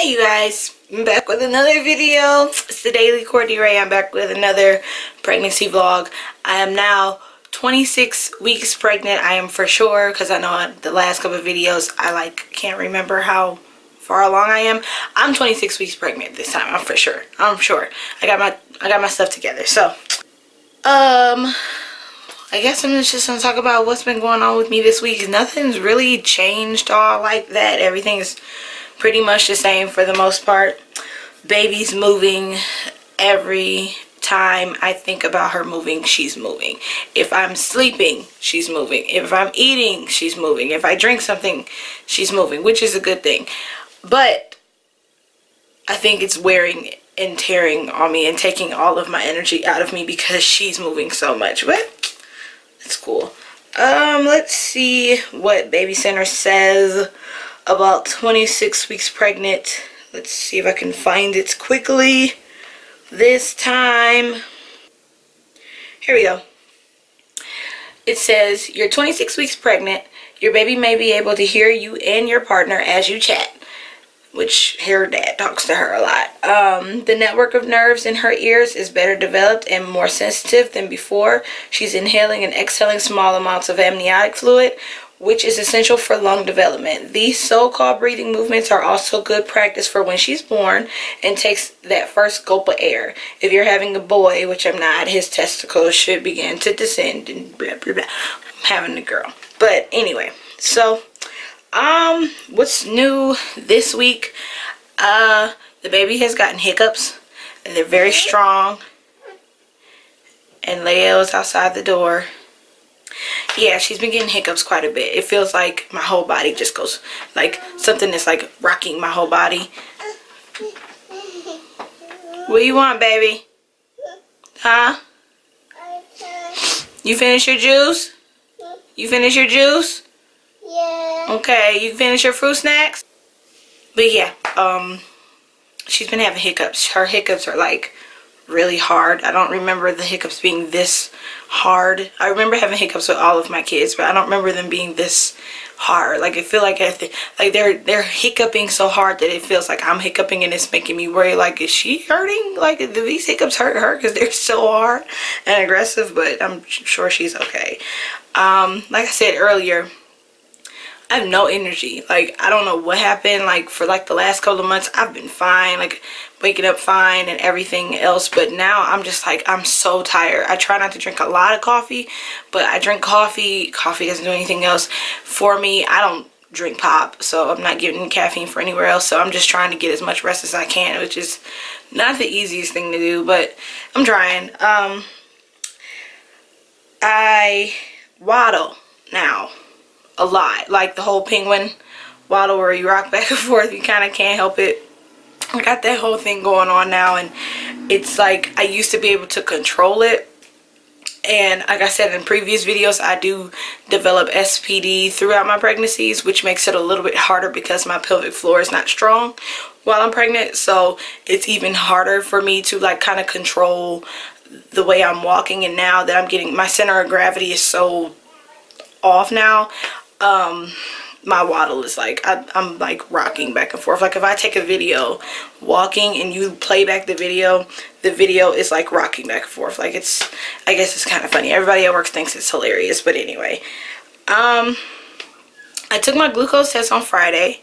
Hey you guys, I'm back with another video. It's the Daily Courtney Ray. I'm back with another pregnancy vlog. I am now 26 weeks pregnant. I am for sure, because I know the last couple of videos I can't remember how far along I am. I'm 26 weeks pregnant this time. I'm sure. I got my stuff together. So I guess I'm just gonna talk about what's been going on with me this week. Nothing's really changed all like that. Everything's pretty much the same for the most part. Baby's moving. Every time I think about her moving, she's moving. If I'm sleeping, she's moving. If I'm eating, she's moving. If I drink something, she's moving, which is a good thing. But I think it's wearing and tearing on me and taking all of my energy out of me because she's moving so much. But it's cool. Let's see what Baby Center says about 26 weeks pregnant. Let's see if I can find it quickly this time. Here we go. It says, you're 26 weeks pregnant. Your baby may be able to hear you and your partner as you chat, which her dad talks to her a lot. The network of nerves in her ears is better developed and more sensitive than before. She's inhaling and exhaling small amounts of amniotic fluid, which is essential for lung development. These so-called breathing movements are also good practice for when she's born and takes that first gulp of air. If you're having a boy, which I'm not, his testicles should begin to descend and blah, blah, blah. I'm having a girl. But anyway, so what's new this week? The baby has gotten hiccups and they're very strong. And Leo's outside the door. Yeah, she's been getting hiccups quite a bit. It feels like my whole body just goes, like something that's like rocking my whole body. What do you want, baby? Huh? You finish your juice? You finish your juice? Yeah. Okay, you finish your fruit snacks? But yeah, she's been having hiccups. Her hiccups are like really hard. I don't remember the hiccups being this hard. I remember having hiccups with all of my kids, but I don't remember them being this hard. Like I feel like they're hiccuping so hard that it feels like I'm hiccuping and it's making me worry, like, is she hurting? Like, do these hiccups hurt her because they're so hard and aggressive? But I'm sure she's okay. Like I said earlier, I have no energy. Like, I don't know what happened. Like, for like the last couple of months, I've been fine, like waking up fine and everything else. But now I'm just like, I'm so tired. I try not to drink a lot of coffee, but I drink coffee. Coffee doesn't do anything else for me. I don't drink pop, so I'm not getting caffeine for anywhere else. So I'm just trying to get as much rest as I can, which is not the easiest thing to do, but I'm trying. I waddle now a lot, like the whole penguin waddle where you rock back and forth. You kind of can't help it. I got that whole thing going on now, and it's like I used to be able to control it, and like I said in previous videos, I do develop SPD throughout my pregnancies, which makes it a little bit harder because my pelvic floor is not strong while I'm pregnant. So it's even harder for me to like kind of control the way I'm walking. And now that I'm getting, my center of gravity is so off now, my waddle is like, I'm like rocking back and forth. Like if I take a video walking and you play back the video is like rocking back and forth. Like it's, I guess it's kind of funny. Everybody at work thinks it's hilarious, but anyway, I took my glucose test on Friday.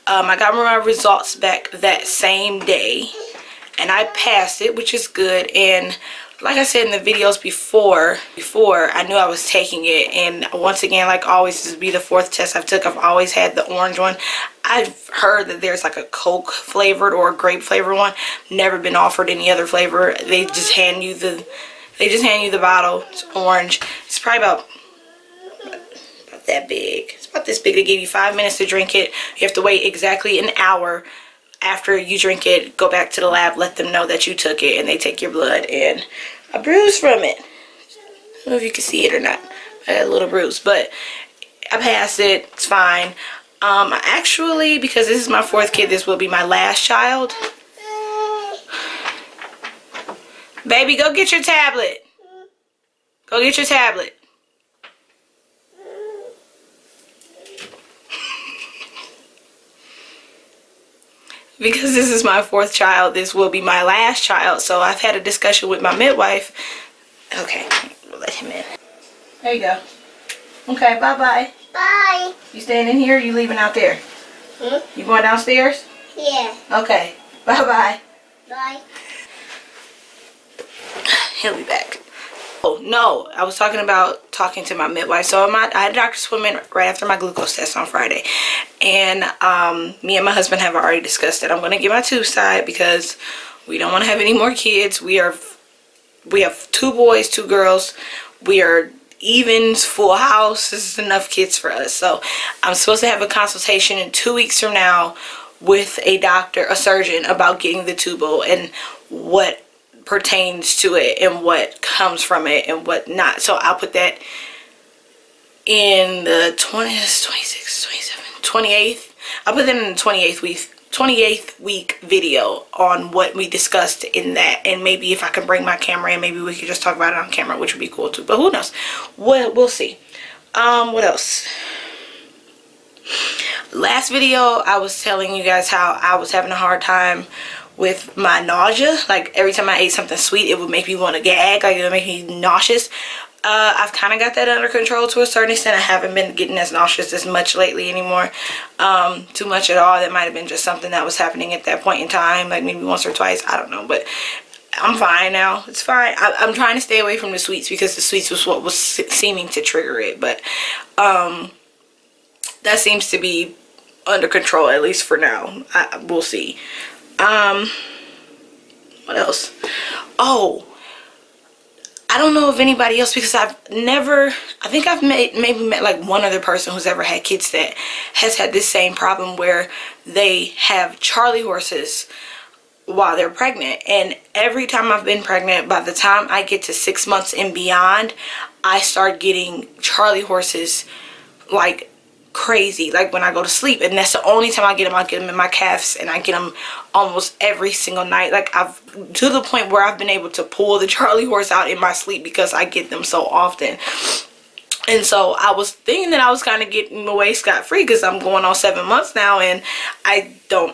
I got my results back that same day and I passed it, which is good. And like I said in the videos before, I knew I was taking it. And once again, like always, this will be the 4th test I've took. I've always had the orange one. I've heard that there's like a Coke flavored or a grape flavored one. Never been offered any other flavor. They just hand you the bottle. It's orange. It's probably about that big. It's about this big. They give you 5 minutes to drink it. You have to wait exactly an hour after you drink it. Go back to the lab, let them know that you took it, and they take your blood. And a bruise from it. I don't know if you can see it or not. I had a little bruise, but I passed it. It's fine. Actually, because this is my 4th kid, this will be my last child. Baby, go get your tablet. Go get your tablet. because this is my 4th child, this will be my last child. So I've had a discussion with my midwife. Okay, we'll let him in. There you go. Okay, bye-bye. Bye. You staying in here or you leaving out there? You going downstairs? Yeah. Okay, bye-bye. Bye. He'll be back. Oh, no, I was talking to my midwife. So I had a doctor's appointment right after my glucose test on Friday. And me and my husband have already discussed it. I'm going to get my tube side because we don't want to have any more kids. We have 2 boys, 2 girls. We are evens, full house. This is enough kids for us. So I'm supposed to have a consultation in 2 weeks from now with a doctor, a surgeon, about getting the Tubal and what pertains to it and what comes from it and what not. So I'll put that in the 28th. I'll put that in the 28th week video on what we discussed in that, and maybe if I can bring my camera in, maybe we could just talk about it on camera, which would be cool too, but who knows. We'll see. What else? Last video I was telling you guys how I was having a hard time with my nausea. Like every time I ate something sweet, it would make me want to gag, like it would make me nauseous. I've kind of got that under control to a certain extent. I haven't been getting as nauseous as much lately anymore. Too much at all. That might have been just something that was happening at that point in time, like maybe once or twice, I don't know, but I'm fine now. It's fine. I'm trying to stay away from the sweets because the sweets was what was seeming to trigger it, but that seems to be under control, at least for now. We'll see. What else? Oh, I don't know of anybody else, because I think I've maybe met like one other person who's ever had kids that has had this same problem where they have Charlie horses while they're pregnant. And every time I've been pregnant, by the time I get to 6 months and beyond, I start getting Charlie horses like crazy, like when I go to sleep. And that's the only time I get them in my calves, and I get them almost every single night. Like to the point where I've been able to pull the Charlie horse out in my sleep because I get them so often. And so I was thinking that I was kind of getting away scot-free because I'm going on 7 months now, and I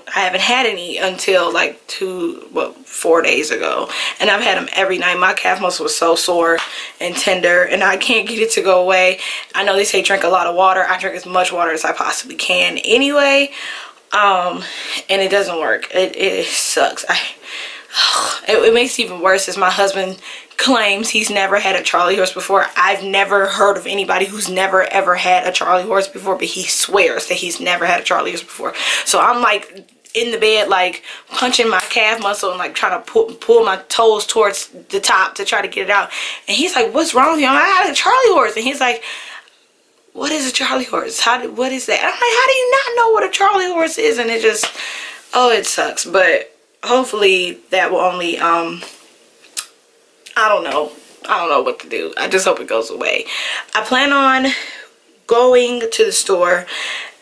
haven't had any until like 4 days ago, and I've had them every night. My calf muscle was so sore and tender, and I can't get it to go away. I know they say drink a lot of water. I drink as much water as I possibly can anyway, and it doesn't work. It sucks. It makes it even worse as my husband claims he's never had a Charlie horse before. I've never heard of anybody who's never ever had a Charlie horse before, but he swears that he's never had a Charlie horse before. So I'm like in the bed, like punching my calf muscle and like trying to pull my toes towards the top to try to get it out. And he's like, "What's wrong with you?" I'm like, "I had a Charlie horse." And he's like, "What is a Charlie horse? What is that?" And I'm like, "How do you not know what a Charlie horse is?" And it just, oh, it sucks. But hopefully that will only I don't know what to do. I just hope it goes away. I plan on going to the store,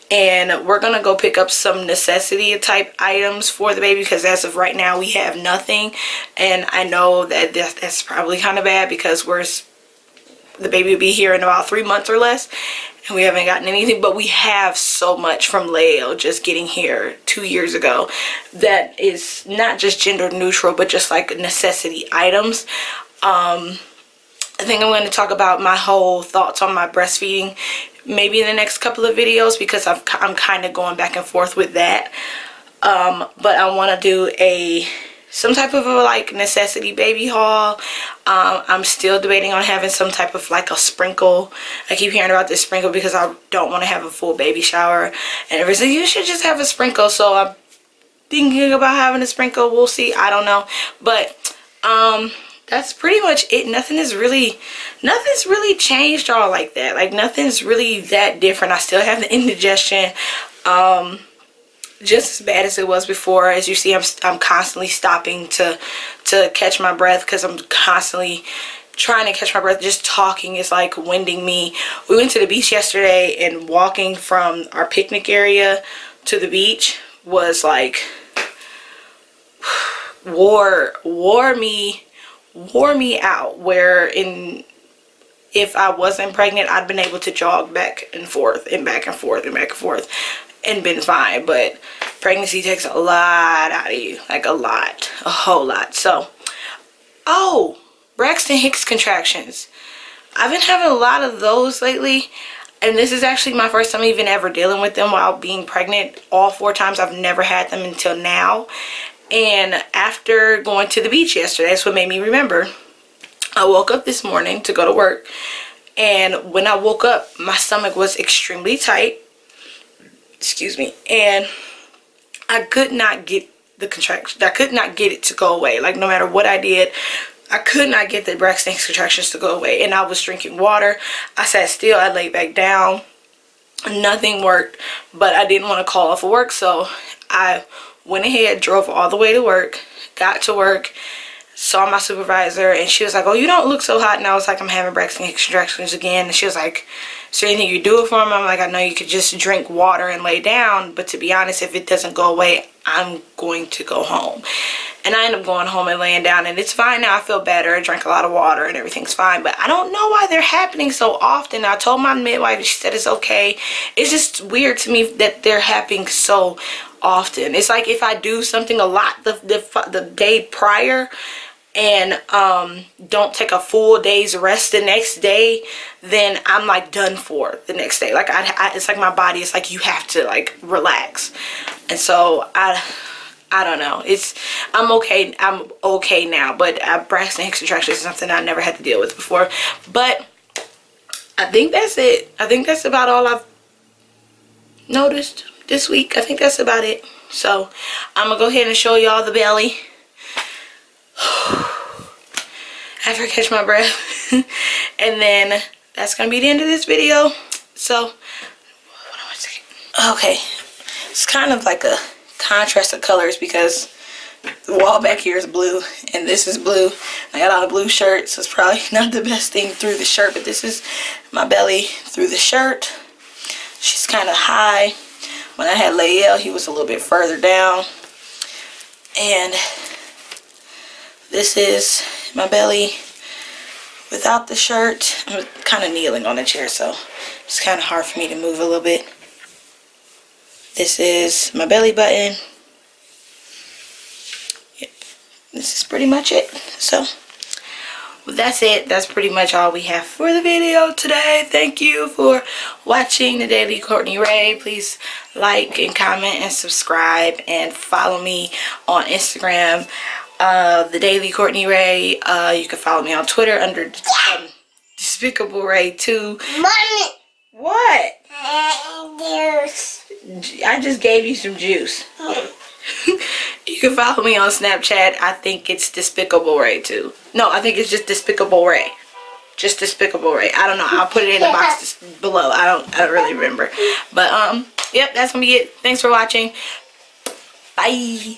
and we're gonna go pick up some necessity type items for the baby, because as of right now we have nothing. And I know that that's probably kind of bad because the baby will be here in about 3 months or less, and we haven't gotten anything. But we have so much from Leo just getting here 2 years ago that is not just gender neutral, but just like necessity items. I think I'm going to talk about my whole thoughts on my breastfeeding maybe in the next couple of videos, because I'm kind of going back and forth with that. But I want to do some type of a like necessity baby haul. I'm still debating on having some type of like a sprinkle. I keep hearing about this sprinkle because I don't want to have a full baby shower, and everyone's like, "You should just have a sprinkle." So I'm thinking about having a sprinkle. We'll see. I don't know. But that's pretty much it. Nothing's really changed all like that. Like nothing's really that different. I still have the indigestion, just as bad as it was before. As you see, I'm constantly stopping to catch my breath, because I'm constantly trying to catch my breath. Just talking is like winding me. We went to the beach yesterday, and walking from our picnic area to the beach was like wore me out, where if I wasn't pregnant, I'd been able to jog back and forth and back and forth and back and forth and been fine. But Pregnancy takes a lot out of you, like a lot, a whole lot. So, oh, Braxton Hicks contractions. I've been having a lot of those lately, and this is actually my first time even ever dealing with them while being pregnant. All 4 times I've never had them until now. And after going to the beach yesterday, that's what made me remember. I woke up this morning to go to work, and when I woke up, my stomach was extremely tight. Excuse me. And I could not get the contraction. I could not get it to go away. Like, no matter what I did, I could not get the Braxton Hicks contractions to go away. And I was drinking water. I sat still. I laid back down. Nothing worked. But I didn't want to call off of work, so I went ahead, drove all the way to work, got to work, saw my supervisor, and she was like, oh, you don't look so hot. And I was like, I'm having Braxton Hicks contractions again. And she was like, is there anything you do it for me? I'm like, I know you could just drink water and lay down, but to be honest, if it doesn't go away, I'm going to go home. And I end up going home and laying down, and it's fine now. I feel better. I drank a lot of water and everything's fine, but I don't know why they're happening so often. I told my midwife and she said it's okay. It's just weird to me that they're happening so often. It's like if I do something a lot the day prior and don't take a full day's rest the next day, then I'm like done for the next day. Like it's like my body, it's like you have to like relax. And so I don't know. I'm okay now, but Braxton Hicks contractions is something I never had to deal with before. But I think that's it. I think that's about all I've noticed this week. I think that's about it. So I'm gonna go ahead and show y'all the belly after I catch my breath. And then that's gonna be the end of this video. So hold on one second. Okay, it's kind of like a contrast of colors because the wall back here is blue and this is blue. I got on a blue shirt, so it's probably not the best thing through the shirt, but this is my belly through the shirt. She's kind of high. When I had Lael, he was a little bit further down. And this is my belly without the shirt. I'm kind of kneeling on the chair, so it's kind of hard for me to move a little bit. This is my belly button. Yep. This is pretty much it. So, well, that's it. That's pretty much all we have for the video today. Thank you for watching The Daily Courtney Rae. Please like and comment and subscribe and follow me on Instagram, The Daily Courtney Rae. You can follow me on Twitter under Despicable Rae 2. Mommy. What? Juice. I just gave you some juice. You can follow me on Snapchat. I think it's Despicable Rae 2. No, I think it's just Despicable Rae. Just Despicable Rae. I don't know. I'll put it in the box below. I don't really remember. But yep, that's gonna be it. Thanks for watching. Bye.